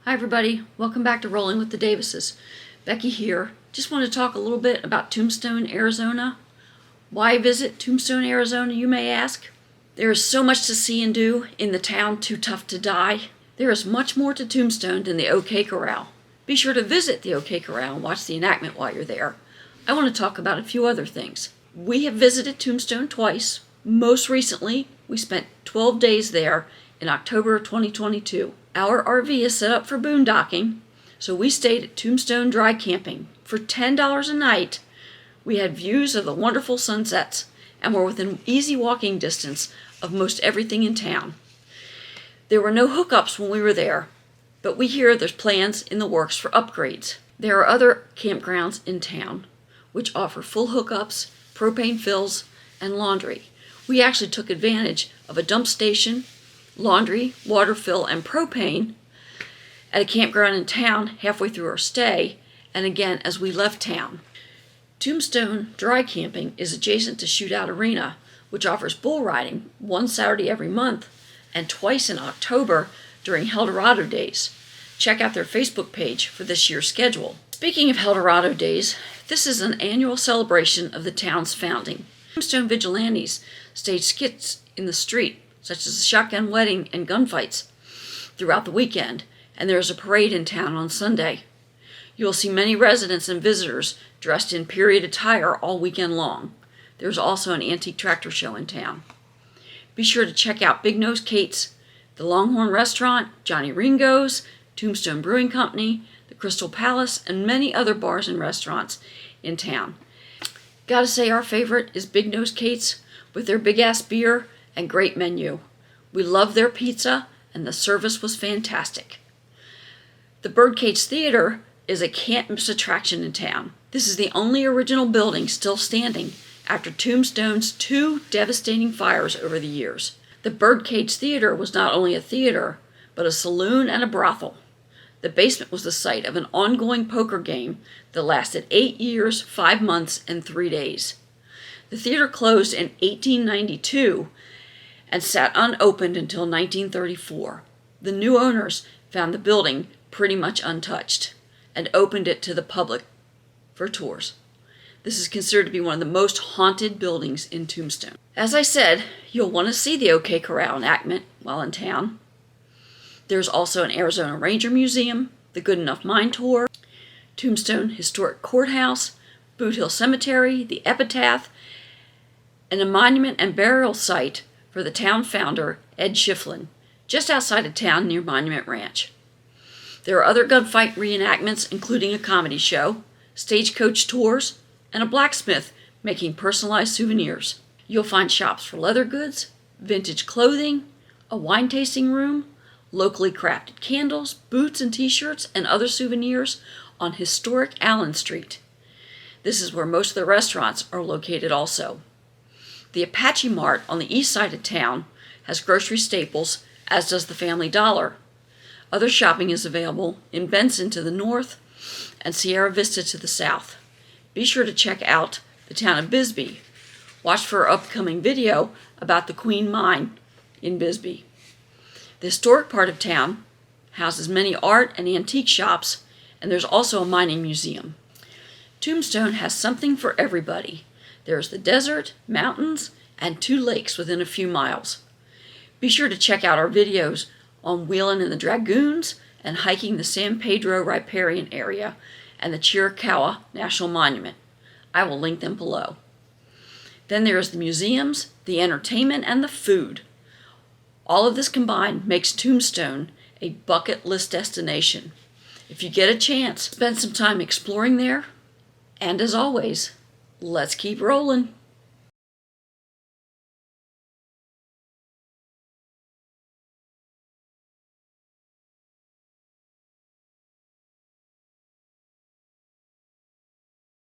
Hi everybody, welcome back to Rolling with the Davises. Becky here. Just want to talk a little bit about Tombstone, Arizona. Why visit Tombstone, Arizona, you may ask? There is so much to see and do in the town too tough to die. There is much more to Tombstone than the OK Corral. Be sure to visit the OK Corral and watch the enactment while you're there. I want to talk about a few other things. We have visited Tombstone twice. Most recently, we spent 12 days there in October of 2022. Our RV is set up for boondocking, so we stayed at Tombstone Dry Camping. For $10 a night, we had views of the wonderful sunsets and were within easy walking distance of most everything in town. There were no hookups when we were there, but we hear there's plans in the works for upgrades. There are other campgrounds in town which offer full hookups, propane fills, and laundry. We actually took advantage of a dump station, laundry, water fill, and propane at a campground in town halfway through our stay, and again as we left town. Tombstone Dry Camping is adjacent to Shootout Arena, which offers bull riding one Saturday every month and twice in October during Eldorado Days. Check out their Facebook page for this year's schedule. Speaking of Eldorado Days, this is an annual celebration of the town's founding. Tombstone vigilantes stage skits in the street, such as a shotgun wedding and gunfights, throughout the weekend, and there is a parade in town on Sunday. You will see many residents and visitors dressed in period attire all weekend long. There is also an antique tractor show in town. Be sure to check out Big Nose Kate's, the Longhorn Restaurant, Johnny Ringo's, Tombstone Brewing Company, the Crystal Palace, and many other bars and restaurants in town. Gotta say our favorite is Big Nose Kate's with their big-ass beer and great menu. We loved their pizza, and the service was fantastic. The Birdcage Theater is a can't-miss attraction in town. This is the only original building still standing after Tombstone's two devastating fires over the years. The Birdcage Theater was not only a theater, but a saloon and a brothel. The basement was the site of an ongoing poker game that lasted 8 years, 5 months, and 3 days. The theater closed in 1892 and sat unopened until 1934. The new owners found the building pretty much untouched and opened it to the public for tours. This is considered to be one of the most haunted buildings in Tombstone. As I said, you'll want to see the OK Corral enactment while in town. There's also an Arizona Ranger Museum, the Good Enough Mine Tour, Tombstone Historic Courthouse, Boot Hill Cemetery, the Epitaph, and a monument and burial site for the town founder, Ed Schifflin, just outside of town near Monument Ranch. There are other gunfight reenactments, including a comedy show, stagecoach tours, and a blacksmith making personalized souvenirs. You'll find shops for leather goods, vintage clothing, a wine tasting room, locally crafted candles, boots and t-shirts, and other souvenirs on historic Allen Street. This is where most of the restaurants are located also. The Apache Mart on the east side of town has grocery staples, as does the Family Dollar. Other shopping is available in Benson to the north and Sierra Vista to the south. Be sure to check out the town of Bisbee. Watch for our upcoming video about the Queen Mine in Bisbee. The historic part of town houses many art and antique shops, and there's also a mining museum. Tombstone has something for everybody. There's the desert, mountains, and 2 lakes within a few miles. Be sure to check out our videos on wheeling in the Dragoons and hiking the San Pedro Riparian area and the Chiricahua National Monument. I will link them below. Then there is the museums, the entertainment, and the food. All of this combined makes Tombstone a bucket list destination. If you get a chance, spend some time exploring there, and as always, let's keep rolling.